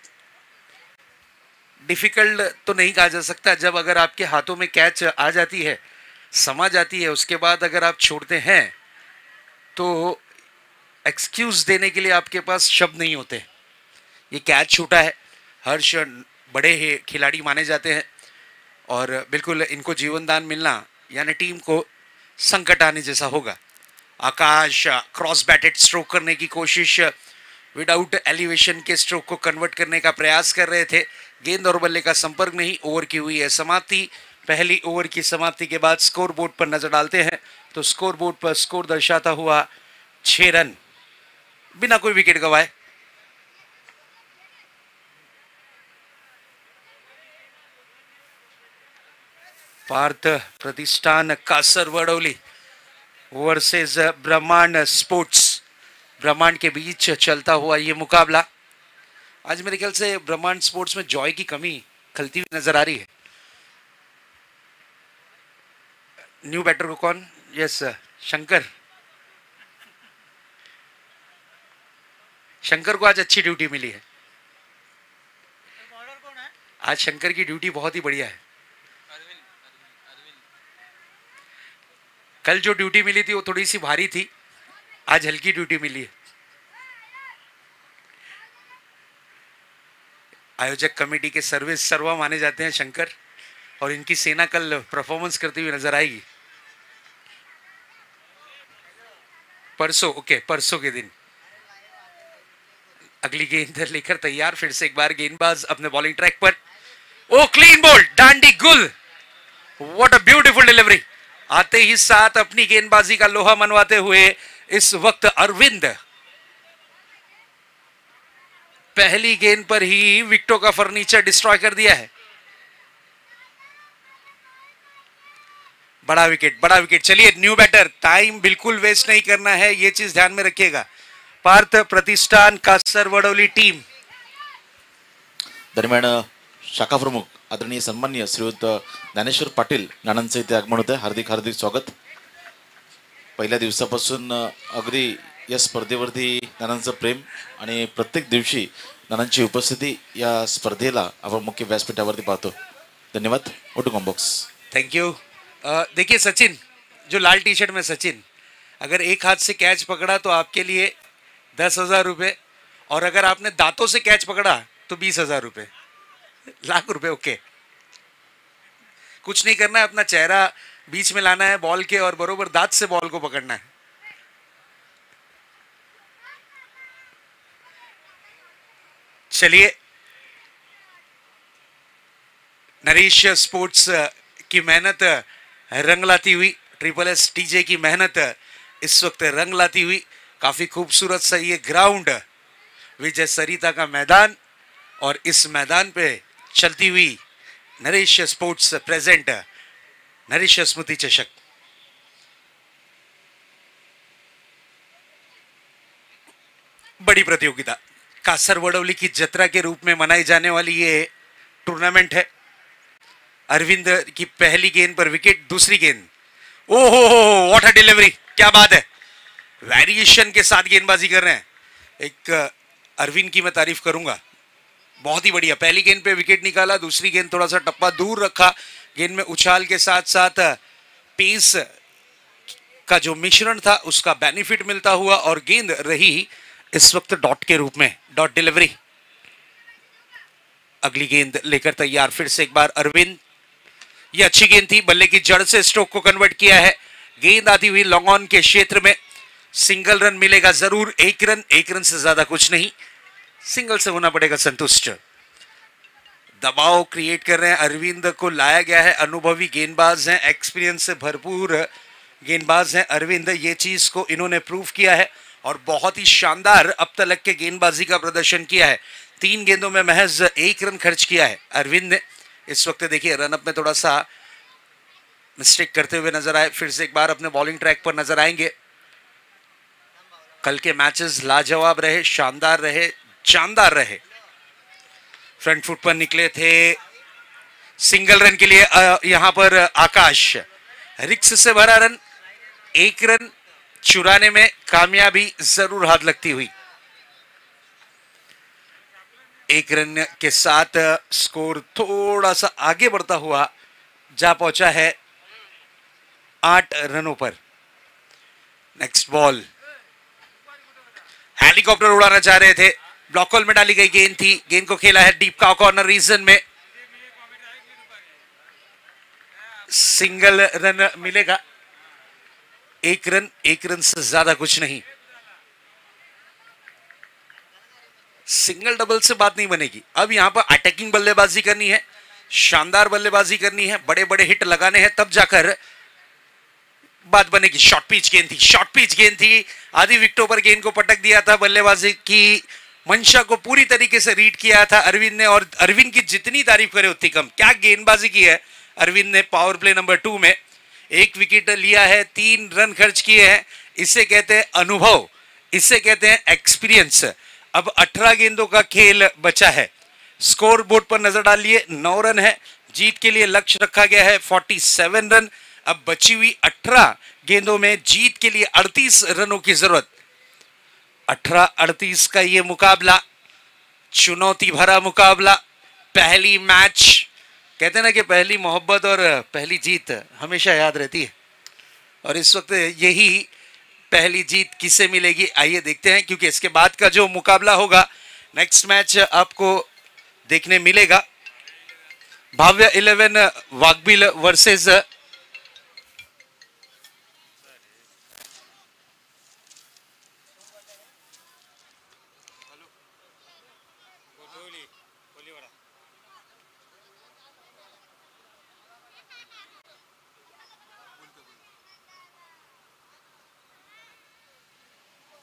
डिफिकल्ट तो नहीं कहा जा सकता, जब अगर आपके हाथों में कैच आ जाती है, समा जाती है, उसके बाद अगर आप छोड़ते हैं तो एक्सक्यूज देने के लिए आपके पास शब्द नहीं होते। ये कैच छूटा है। हर्ष बड़े ही खिलाड़ी माने जाते हैं और बिल्कुल इनको जीवन दान मिलना यानी टीम को संकट आने जैसा होगा। आकाश क्रॉस बैटेड स्ट्रोक करने की कोशिश, विदाउट एलिवेशन के स्ट्रोक को कन्वर्ट करने का प्रयास कर रहे थे। गेंद और बल्ले का संपर्क नहीं। ओवर की हुई है समाप्ति। पहली ओवर की समाप्ति के बाद स्कोर बोर्ड पर नजर डालते हैं तो स्कोर बोर्ड पर स्कोर दर्शाता हुआ 6 रन बिना कोई विकेट गंवाए। पार्थ प्रतिष्ठान कासरवडौली वर्सेस ब्रह्मांड स्पोर्ट्स। ब्रह्मांड के बीच चलता हुआ ये मुकाबला। आज मेरे ख्याल से ब्रह्मांड स्पोर्ट्स में जॉय की कमी खलती हुई नजर आ रही है। न्यू बैटर को कौन? यस शंकर। शंकर को आज अच्छी ड्यूटी मिली है। आज शंकर की ड्यूटी बहुत ही बढ़िया है। कल जो ड्यूटी मिली थी वो थोड़ी सी भारी थी, आज हल्की ड्यूटी मिली है। आयोजक कमेटी के सर्वा माने जाते हैं शंकर, और इनकी सेना कल परफॉर्मेंस करती हुई नजर आएगी। परसों के दिन अगली गेंद लेकर तैयार। फिर से एक बार गेंदबाज अपने बॉलिंग ट्रैक पर। ओ क्लीन बॉल, डांडी गुल, व्हाट अ ब्यूटीफुल डिलीवरी। आते ही साथ अपनी गेंदबाजी का लोहा मनवाते हुए इस वक्त अरविंद पहली गेंद पर ही विकेटों का फर्नीचर डिस्ट्रॉय कर दिया है। बड़ा विकेट। चलिए न्यू बैटर, टाइम बिल्कुल वेस्ट नहीं करना है, ये चीज ध्यान में रखिएगा। पार्थ प्रतिष्ठान कासरवडौली टीम। दरम्यान शाखा प्रमुख आदरणीय सन्माननीय श्रीयुत ज्ञानेश्वर पाटील नानांचं इथे आगमन होतं. हार्दिक हार्दिक स्वागत. पहिल्या दिवसापासून अगदी या स्पर्धेवरती नानांचं प्रेम आणि प्रत्येक दिवशी नानांची उपस्थिती या स्पर्धेला आपण मुख्य व्यासपीठावरती पाहतो. धन्यवाद. ओटू कॉम्बॉक्स. Thank you. देखिए सचिन, जो लाल टी शर्ट में सचिन, अगर एक हाथ से कैच पकड़ा तो आपके लिए 10,000 रुपये, और अगर आपने दांतों से कैच पकड़ा तो 20,000 रुपये, लाख रुपए. ओके, कुछ नहीं करना है, अपना चेहरा बीच में लाना है बॉल के और बरोबर दांत से बॉल को पकड़ना है. चलिए, नरेश स्पोर्ट्स की मेहनत रंग लाती हुई, ट्रिपल एस टीजे की मेहनत इस वक्त रंग लाती हुई. काफी खूबसूरत सा ये ग्राउंड, विजय सरिता का मैदान, और इस मैदान पे चलती हुई नरेश स्पोर्ट्स प्रेजेंट नरेश स्मृति चषक. बड़ी प्रतियोगिता कासरवडौली की जत्रा के रूप में मनाई जाने वाली ये टूर्नामेंट है. अरविंद की पहली गेंद पर विकेट, दूसरी गेंद, ओहो व्हाट अ डिलीवरी, क्या बात है. वेरिएशन के साथ गेंदबाजी कर रहे हैं. एक अरविंद की मैं तारीफ करूंगा, बहुत ही बढ़िया. पहली गेंद पे विकेट निकाला, दूसरी गेंद थोड़ा सा टप्पा दूर रखा, गेंद में उछाल के साथ साथ पेस का जो मिश्रण था उसका बेनिफिट मिलता हुआ, और गेंद रही इस वक्त डॉट के रूप में, डॉट डिलीवरी. अगली गेंद लेकर तैयार फिर से एक बार अरविंद. ये अच्छी गेंद थी, बल्ले की जड़ से स्ट्रोक को कन्वर्ट किया है. गेंद आती हुई लॉन्ग ऑन के क्षेत्र में. सिंगल रन मिलेगा जरूर, एक रन से ज्यादा कुछ नहीं, सिंगल से होना पड़ेगा संतुष्ट. दबाव क्रिएट कर रहे हैं, अरविंद को लाया गया है, अनुभवी गेंदबाज हैं, एक्सपीरियंस से भरपूर गेंदबाज हैं अरविंद, ये चीज को इन्होंने प्रूव किया है और बहुत ही शानदार अब तक के गेंदबाजी का प्रदर्शन किया है। 3 गेंदों में महज 1 रन खर्च किया है अरविंद ने। इस वक्त देखिए रनअप में थोड़ा सा मिस्टेक करते हुए नजर आए, फिर से एक बार अपने बॉलिंग ट्रैक पर नजर आएंगे। कल के मैचेस लाजवाब रहे, शानदार रहे, जानदार रहे। फ्रंट फुट पर निकले थे, सिंगल रन के लिए यहां पर आकाश, रिक्स से भरा रन, 1 रन चुराने में कामयाबी जरूर हाथ लगती हुई। 1 रन के साथ स्कोर थोड़ा सा आगे बढ़ता हुआ जा पहुंचा है 8 रनों पर। नेक्स्ट बॉल, हेलीकॉप्टर उड़ाना चाह रहे थे, ब्लॉक होल में डाली गई गेंद थी, गेंद को खेला है डीप का कॉर्नर रीजन में, सिंगल रन मिलेगा। 1 रन से ज्यादा कुछ नहीं। सिंगल डबल से बात नहीं बनेगी, अब यहां पर अटैकिंग बल्लेबाजी करनी है, शानदार बल्लेबाजी करनी है, बड़े बड़े हिट लगाने हैं, तब जाकर बात बनेगी। शॉर्ट पिच गेंद थी, शॉर्ट पिच गेंद थी, आधी विकेटों पर गेंद को पटक दिया था। बल्लेबाजी की मंशा को पूरी तरीके से रीड किया था अरविंद ने, और अरविंद की जितनी तारीफ करे उतनी कम। क्या गेंदबाजी की है अरविंद ने पावर प्ले नंबर 2 में। 1 विकेट लिया है, 3 रन खर्च किए हैं। इसे कहते हैं अनुभव, इसे कहते हैं एक्सपीरियंस। अब 18 गेंदों का खेल बचा है। स्कोर बोर्ड पर नजर डालिए, 9 रन है, जीत के लिए लक्ष्य रखा गया है 47 रन। अब बची हुई 18 गेंदों में जीत के लिए 38 रनों की जरूरत। 18-38 का ये मुकाबला, चुनौती भरा मुकाबला, पहली मैच। कहते हैं ना कि पहली मोहब्बत और पहली जीत हमेशा याद रहती है, और इस वक्त यही पहली जीत किसे मिलेगी आइए देखते हैं, क्योंकि इसके बाद का जो मुकाबला होगा, नेक्स्ट मैच आपको देखने मिलेगा। भाव्य 11 वाघबिल वर्सेस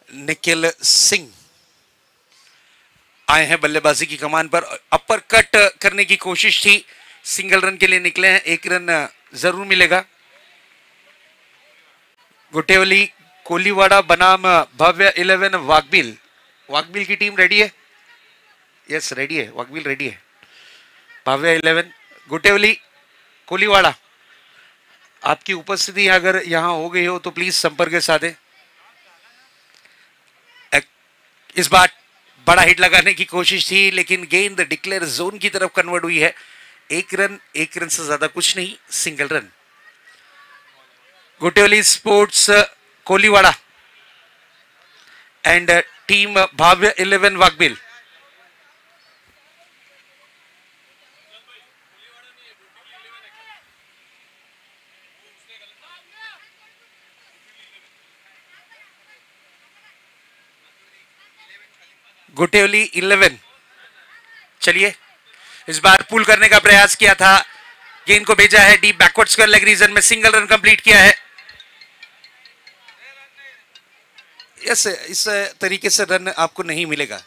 निखिल सिंह आए हैं बल्लेबाजी की कमान पर। अपर कट करने की कोशिश थी, सिंगल रन के लिए निकले हैं, 1 रन जरूर मिलेगा। गुटेवली, कोलीवाड़ा बनाम भव्य 11 वाघबिल। वाघबिल की टीम रेडी है? यस रेडी है, वाघबिल रेडी है। भव्य 11, गुटेवली, कोलीवाड़ा, आपकी उपस्थिति अगर यहां हो गई हो तो प्लीज संपर्क साधें। इस बार बड़ा हिट लगाने की कोशिश थी, लेकिन गेंद डिक्लेयर जोन की तरफ कन्वर्ट हुई है। 1 रन से ज्यादा कुछ नहीं, single run. Gutewali sports Koliwada and team Bhavya 11 Waghbil. Gutewali 11, चलिए इस बार पुल करने का प्रयास किया था, गेंद को भेजा है deep backward square leg region में, सिंगल रन कंप्लीट किया है। यस, इस तरीके से रन आपको नहीं मिलेगा।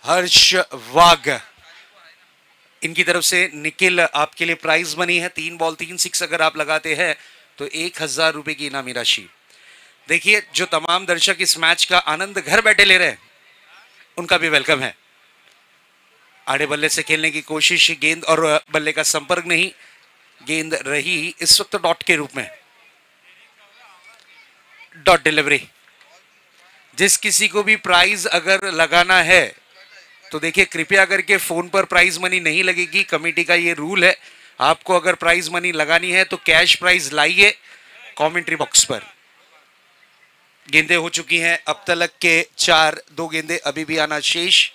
हर्ष वाघ, इनकी तरफ से निखिल आपके लिए प्राइज मनी है। 3 बॉल 3 6 अगर आप लगाते हैं तो 1000 रुपए की इनामी राशि। देखिए जो तमाम दर्शक इस मैच का आनंद घर बैठे ले रहे हैं, उनका भी वेलकम है। आड़े बल्ले से खेलने की कोशिश, गेंद और बल्ले का संपर्क नहीं, गेंद रही इस वक्त डॉट के रूप में। Dot delivery. जिस किसी को भी प्राइज अगर लगाना है तो देखिए कृपया करके फोन पर प्राइज मनी नहीं लगेगी, कमेटी का ये रूल है। आपको अगर प्राइज मनी लगानी है तो कैश प्राइज लाइए कमेंट्री बॉक्स पर। गेंदें हो चुकी हैं अब तक के 4, 2 गेंदें अभी भी आना शेष,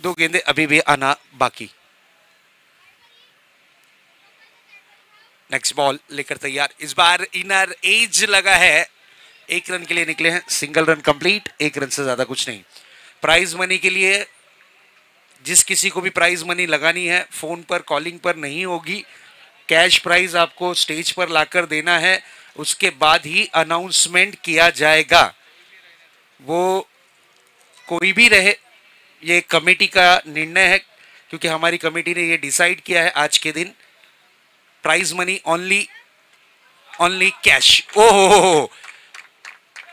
2 गेंदें अभी भी आना बाकी। नेक्स्ट बॉल लेकर तैयार, इस बार इनर एज लगा है, 1 रन के लिए निकले हैं, सिंगल रन कंप्लीट, 1 रन से ज्यादा कुछ नहीं। प्राइज मनी के लिए जिस किसी को भी प्राइज मनी लगानी है फोन पर कॉलिंग पर नहीं होगी, कैश प्राइज आपको स्टेज पर लाकर देना है, उसके बाद ही अनाउंसमेंट किया जाएगा। वो कोई भी रहे, ये कमेटी का निर्णय है, क्योंकि हमारी कमेटी ने ये डिसाइड किया है आज के दिन प्राइज मनी ओनली कैश। ओहो,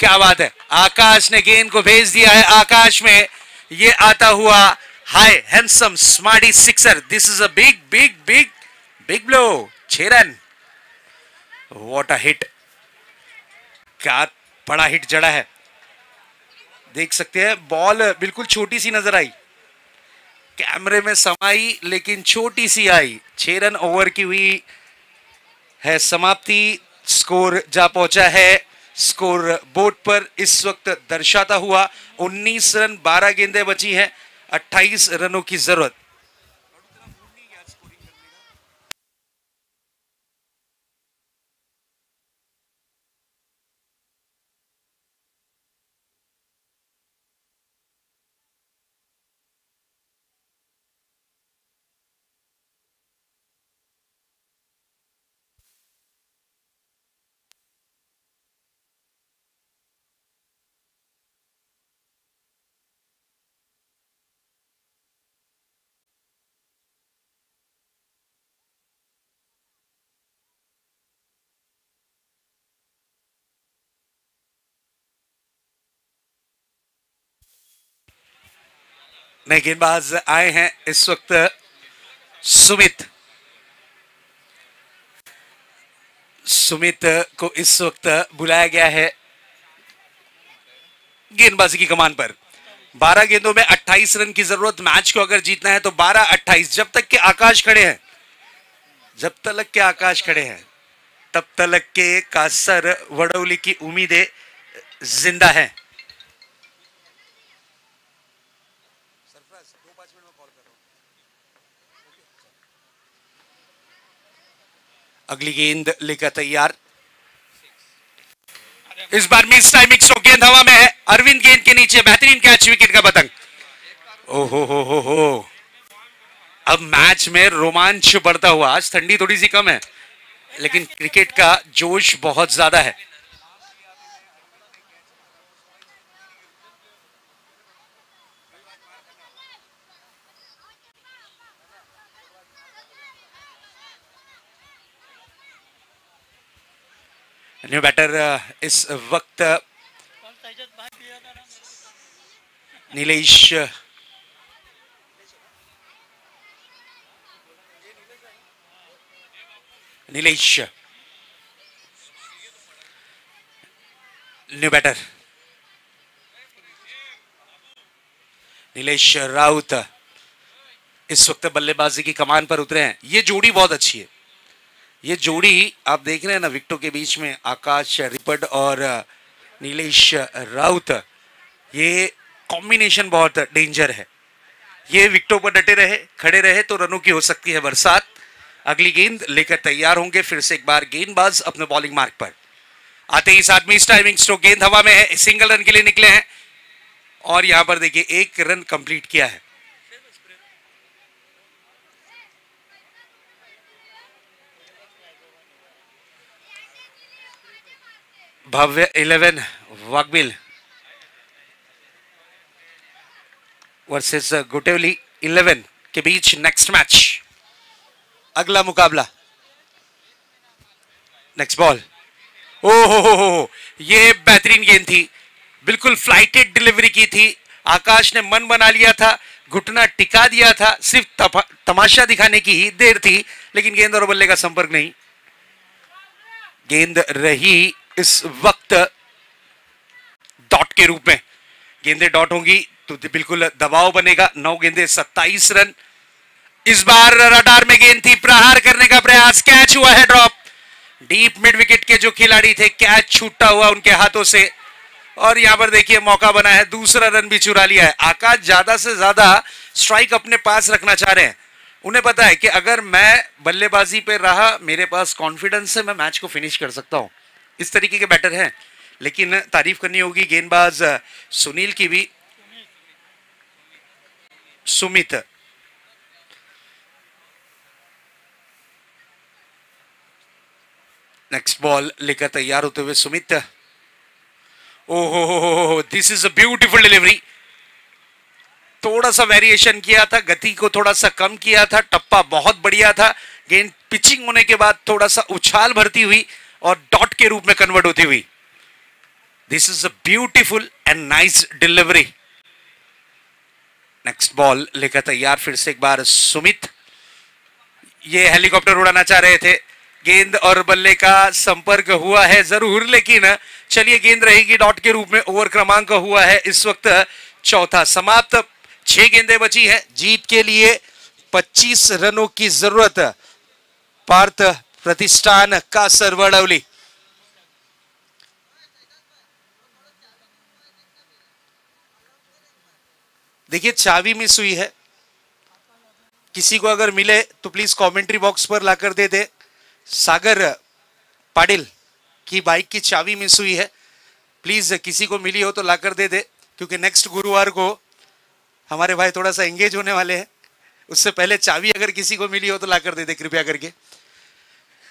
क्या बात है, आकाश ने गेंद को भेज दिया है, आकाश में ये आता हुआ high handsome smarty sixer. This is a big big big big blow, 6 run. What a hit, क्या बड़ा हिट जड़ा है। देख सकते हैं बॉल बिल्कुल छोटी सी नजर आई, कैमरे में समाई लेकिन छोटी सी आई। 6 रन ओवर की हुई है समाप्ति, स्कोर जा पहुंचा है स्कोर बोर्ड पर इस वक्त दर्शाता हुआ 19 रन, 12 गेंदें बची हैं, 28 रनों की जरूरत। नए गेंदबाज आए हैं इस वक्त, सुमित को इस वक्त बुलाया गया है गेंदबाजी की कमान पर। 12 गेंदों में 28 रन की जरूरत, मैच को अगर जीतना है तो 12-28। जब तक के आकाश खड़े हैं, तब तक के कासर वडौली की उम्मीदें जिंदा हैं। अगली गेंद लेकर तैयार, इस बार मिस टाइमिंग स्ट्रोक, गेंद हवा में है, अरविंद गेंद के नीचे, बेहतरीन कैच, विकेट का पतंग। ओहो हो, अब मैच में रोमांच बढ़ता हुआ। आज ठंडी थोड़ी सी कम है लेकिन क्रिकेट का जोश बहुत ज्यादा है। न्यू बैटर इस वक्त नीलेश न्यू बैटर नीलेश राउत इस वक्त बल्लेबाजी की कमान पर उतरे हैं। ये जोड़ी बहुत अच्छी है, ये जोड़ी आप देख रहे हैं ना विकेटों के बीच में, आकाश रिपट और नीलेश राउत, ये कॉम्बिनेशन बहुत डेंजर है। ये विकेटों पर डटे रहे, खड़े रहे तो रनों की हो सकती है बरसात। अगली गेंद लेकर तैयार होंगे फिर से एक बार गेंदबाज अपने बॉलिंग मार्क पर। आते ही साथ में इस टाइमिंग स्ट्रोक, गेंद हवा में है, सिंगल रन के लिए निकले हैं और यहां पर देखिए 1 रन कंप्लीट किया है। भव्य 11 वागबिल वर्सेस गोटेवली 11 के बीच नेक्स्ट मैच, अगला मुकाबला। नेक्स्ट बॉल, ओहो, ये बेहतरीन गेंद थी, बिल्कुल फ्लाइटेड डिलीवरी की थी। आकाश ने मन बना लिया था, घुटना टिका दिया था, सिर्फ तमाशा दिखाने की ही देर थी, लेकिन गेंद और बल्ले का संपर्क नहीं। गेंद रही इस वक्त डॉट के रूप में, गेंदें डॉट होंगी तो बिल्कुल दबाव बनेगा। 9 गेंदें 27 रन। इस बार रडार में गेंद थी, प्रहार करने का प्रयास, कैच हुआ है ड्रॉप। डीप मिड विकेट के जो खिलाड़ी थे, कैच छूटा हुआ उनके हाथों से और यहां पर देखिए मौका बना है, दूसरा रन भी चुरा लिया है। आकाश ज्यादा से ज्यादा स्ट्राइक अपने पास रखना चाह रहे हैं उन्हें पता है कि अगर मैं बल्लेबाजी पे रहा, मेरे पास कॉन्फिडेंस है, मैं मैच को फिनिश कर सकता हूं। इस तरीके के बैटर हैं। लेकिन तारीफ करनी होगी गेंदबाज सुनील की भी। सुमित, नेक्स्ट बॉल लेकर तैयार होते हुए सुमित। ओहो, दिस इज अ ब्यूटीफुल डिलीवरी। थोड़ा सा वेरिएशन किया था, गति को थोड़ा सा कम किया था, टप्पा बहुत बढ़िया था। गेंद पिचिंग होने के बाद थोड़ा सा उछाल भरती हुई और डॉट के रूप में कन्वर्ट होती हुई। This is a beautiful and nice delivery. Next ball लेकर तैयार फिर से एक बार सुमित। ये हेलीकॉप्टर उड़ाना चाह रहे थे। गेंद और बल्ले का संपर्क हुआ है जरूर, लेकिन चलिए गेंद रहेगी डॉट के रूप में। ओवर क्रमांक हुआ है इस वक्त चौथा समाप्त। 6 गेंदें बची हैं। जीत के लिए 25 रनों की जरूरत पार्थ प्रतिष्ठान कासरवडवली। देखिए चाबी मिस हुई है। किसी को अगर मिले तो प्लीज कमेंट्री बॉक्स पर लाकर दे दे। सागर पाटिल की बाइक की चाबी मिस हुई है। प्लीज किसी को मिली हो तो लाकर दे दे, क्योंकि नेक्स्ट गुरुवार को हमारे भाई थोड़ा सा एंगेज होने वाले हैं। उससे पहले चाबी अगर किसी को मिली हो तो लाकर दे दे कृपया करके।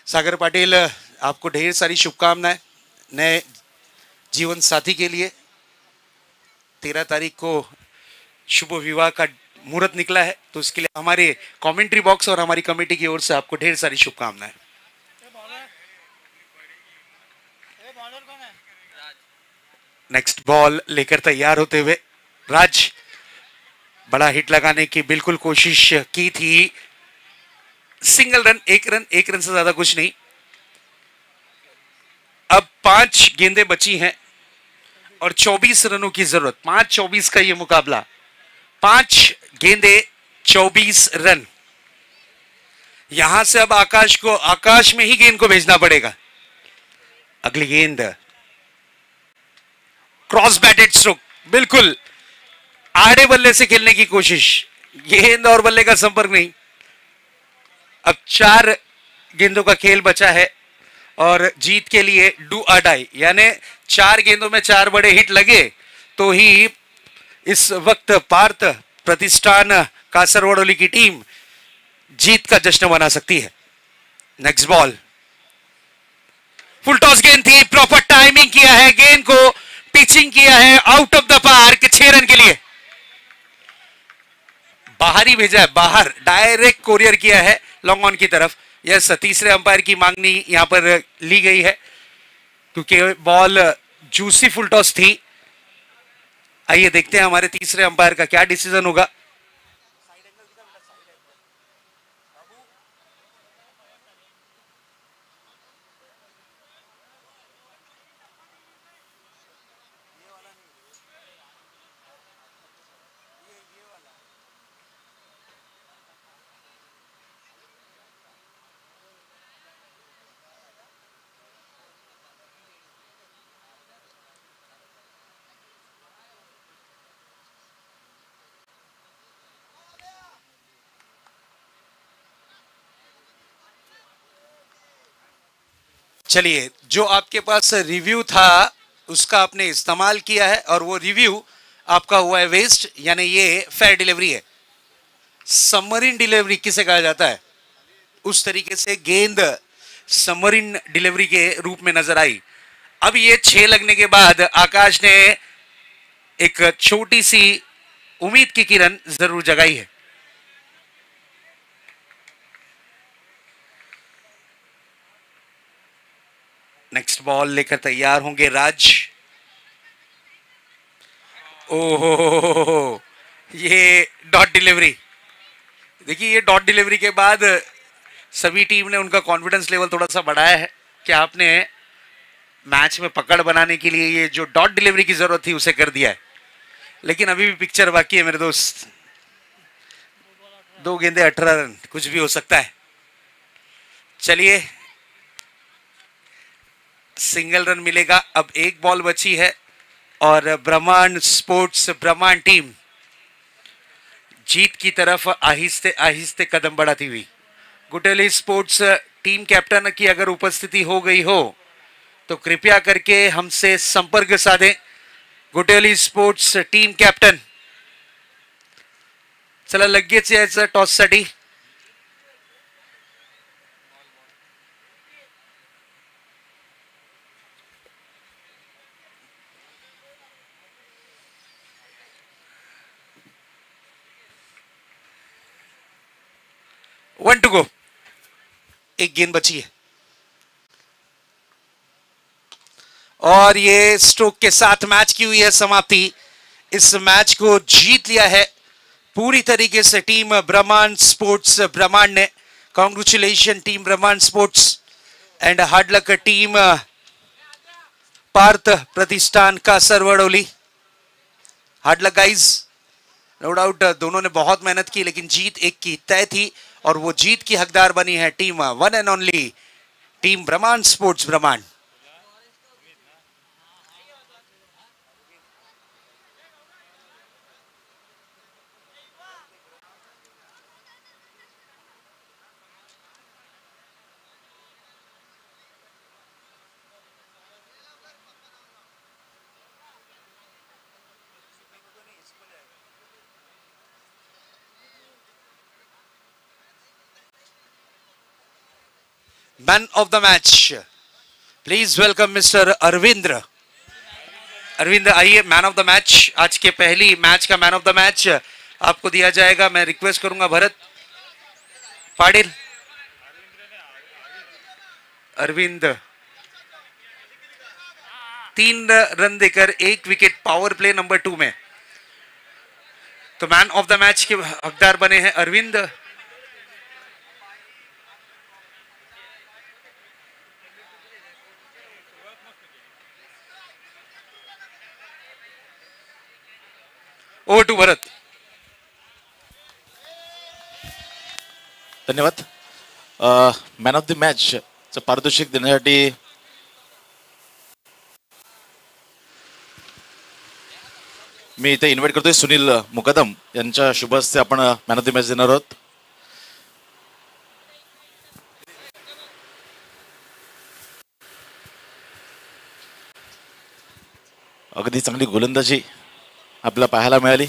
सागर पाटिल, आपको ढेर सारी शुभकामनाएं नए जीवन साथी के लिए। 13 तारीख को शुभ विवाह का मुहूर्त निकला है, तो इसके लिए हमारे कमेंट्री बॉक्स और हमारी कमेटी की ओर से आपको ढेर सारी शुभकामनाएं। नेक्स्ट बॉल लेकर तैयार होते हुए राज। बड़ा हिट लगाने की बिल्कुल कोशिश की थी। सिंगल रन, एक रन से ज्यादा कुछ नहीं। अब 5 गेंदें बची हैं और 24 रनों की जरूरत। 5-24 का ये मुकाबला। 5 गेंदें 24 रन। यहां से अब आकाश में ही गेंद को भेजना पड़ेगा। अगली गेंद क्रॉस बैटेड स्ट्रोक, बिल्कुल आड़े बल्ले से खेलने की कोशिश। गेंद और बल्ले का संपर्क नहीं। अब 4 गेंदों का खेल बचा है और जीत के लिए डू और डाई, यानी 4 गेंदों में 4 बड़े हिट लगे तो ही इस वक्त पार्थ प्रतिष्ठान कासरवडवली की टीम जीत का जश्न मना सकती है। नेक्स्ट बॉल, फुल टॉस गेंद थी, प्रॉपर टाइमिंग किया है, गेंद को पिचिंग किया है out of the park 6 run के लिए। बाहर ही भेजा है, बाहर डायरेक्ट कोरियर किया है लॉन्ग ऑन की तरफ। यस, तीसरे अंपायर की मांगनी यहां पर ली गई है क्योंकि बॉल जूसी फुल टॉस थी। आइए देखते हैं हमारे तीसरे अंपायर का क्या डिसीजन होगा। चलिए, जो आपके पास रिव्यू था उसका आपने इस्तेमाल किया है और वो रिव्यू आपका हुआ है वेस्ट, यानी ये फेयर डिलीवरी है। सबमरीन डिलीवरी किसे कहा जाता है, उस तरीके से गेंद सबमरीन डिलीवरी के रूप में नजर आई। अब ये 6 लगने के बाद आकाश ने एक छोटी सी उम्मीद की किरण जरूर जगाई है। नेक्स्ट बॉल लेकर तैयार होंगे राज। ओहो, ये डॉट डिलीवरी। देखिए, ये डॉट डिलीवरी के बाद सभी टीम ने उनका कॉन्फिडेंस लेवल थोड़ा सा बढ़ाया है कि आपने मैच में पकड़ बनाने के लिए ये जो डॉट डिलीवरी की जरूरत थी उसे कर दिया है। लेकिन अभी भी पिक्चर बाकी है मेरे दोस्त। 2 गेंदे 18 रन, कुछ भी हो सकता है। चलिए, सिंगल रन मिलेगा। अब 1 बॉल बची है और ब्रह्मांड स्पोर्ट्स ब्रह्मांड टीम जीत की तरफ आहिस्ते आहिस्ते कदम बढ़ाती हुई। गुटेली स्पोर्ट्स टीम कैप्टन की अगर उपस्थिति हो गई हो तो कृपया करके हमसे संपर्क साधें। गुटेली स्पोर्ट्स टीम कॅप्टन, चला लगेच यायचं टॉस साठी। वन टू गो, एक गेंद बची है और ये स्ट्रोक के साथ मैच की हुई है समाप्ति। इस मैच को जीत लिया है पूरी तरीके से टीम ब्रह्मांड स्पोर्ट्स ब्रह्मांड ने। Congratulation team Brahmand sports end hard लक टीम पार्थ प्रतिष्ठान का सरवड़ोली। हार्ड लक गाइज, नो डाउट दोनों ने बहुत मेहनत की लेकिन जीत एक की तय थी और वो जीत की हकदार बनी है team one and only team Brahmand sports Brahmand. Man of the match, please welcome mister Arvindra. Arvind आइए, मैन ऑफ द मैच, आज के पहली मैच का मैन ऑफ द मैच आपको दिया जाएगा। मैं रिक्वेस्ट करूंगा भरत पाटिल। अरविंद 3 रन देकर 1 विकेट पावर प्ले नंबर 2 में, तो मैन ऑफ द मैच के हकदार बने हैं अरविंद। ओवर टू भरत। धन्यवाद। मॅन ऑफ द मॅच पारितोषिक देण्यासाठी मी इथे इन्व्हाइट करतोय सुनील मुकदम यांच्या शुभ हस्ते आपण मॅन ऑफ द मॅच देणार आहोत। अगदी चांगली गोलंदाजी आपल्याला पाहायला मिळाली।